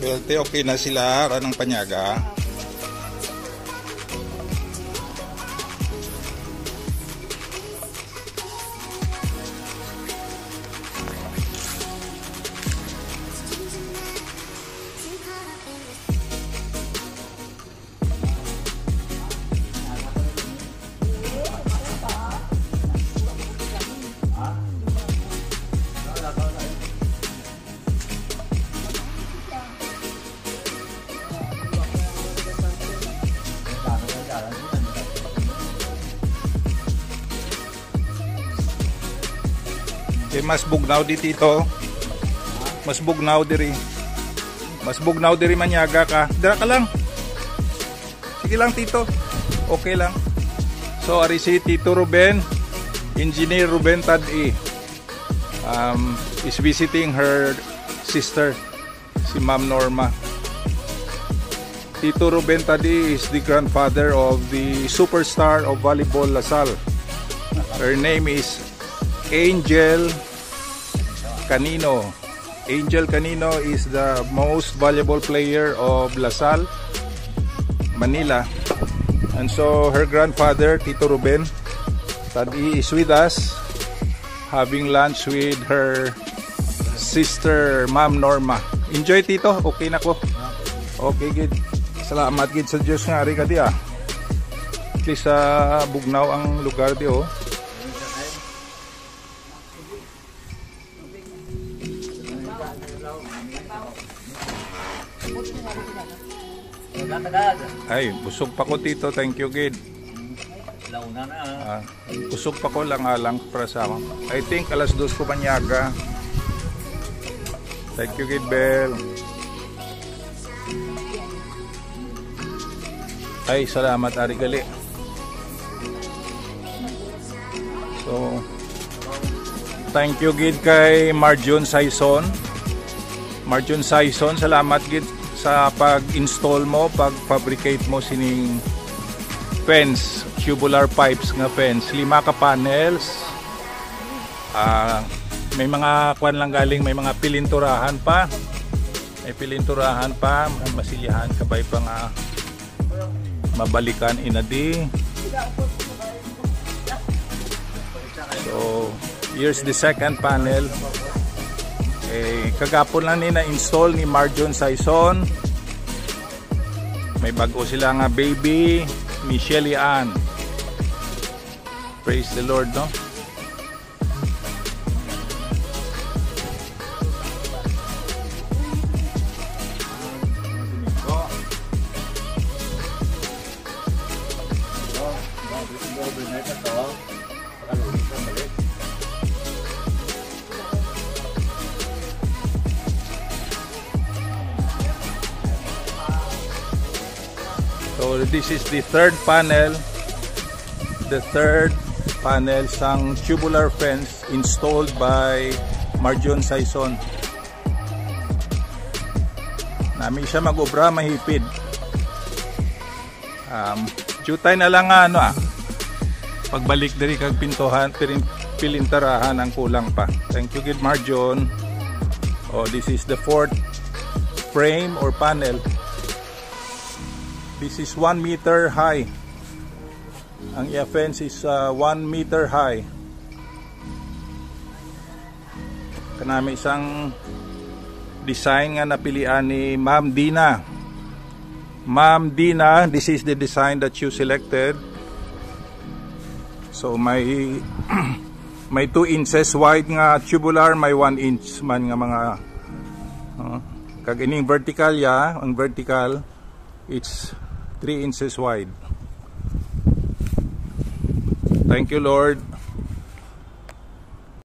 Belte, okay na sila, ranang panyaga. Mas bugnaw di tito. Mas bugnaw diri. Mas bugnaw diri manyaga ka. Dira ka lang. Sige lang tito. Okay lang. So ari si Tito Ruben, Engineer Ruben Tadi, is visiting her sister, si Ma'am Norma. Tito Ruben Tadi is the grandfather of the superstar of volleyball Lasal. Her name is Angel Canino. Angel Canino is the most valuable player of Lasal, Manila. And so her grandfather, Tito Ruben Tadi, is with us having lunch with her sister, Ma'am Norma. Enjoy tito, okay na ko. Okay gid. Salamat gid sa Diyos nga ari ka di ah. At least sa bugnaw ang lugar di oh. Ay, busog pa ko tito, thank you gid. Launa na. Busog pa ko lang alang para sa ako. I think alas 2 ko panyaga. Thank you gid Bel. Ay, salamat ari gali. So, thank you gid kay Marjon Saison. Marjon Saison, salamat gid sa pag-install mo, pag-fabricate mo sining fence, tubular pipes nga fence. 5 ka panels. May mga kwan lang galing, may mga pilinturahan pa. May pilinturahan pa, masilyahan kabay pa nga mabalikan inadi. So, here's the second panel. Kagapon lang ni na-install ni Marjon Saison. May bago sila nga baby ni Shelly Ann. Praise the Lord, no? So this is the third panel. The third panel sang tubular fence installed by Marjon Saison. Nami siya mag-obra mahipid. Jutay na lang ano pagbalik diri kag pintuhan pilintarahan ang kulang pa. Thank you gid Marjon. Oh, this is the fourth frame or panel. This is 1 meter high. Ang fence is 1 meter high. Kanami isang design nga napilian ni Ma'am Dina. Ma'am Dina, this is the design that you selected. So may 2 inches wide nga tubular, may 1 inch man nga mga kag ining vertical ya, ang vertical it's 3 inches wide. Thank you Lord.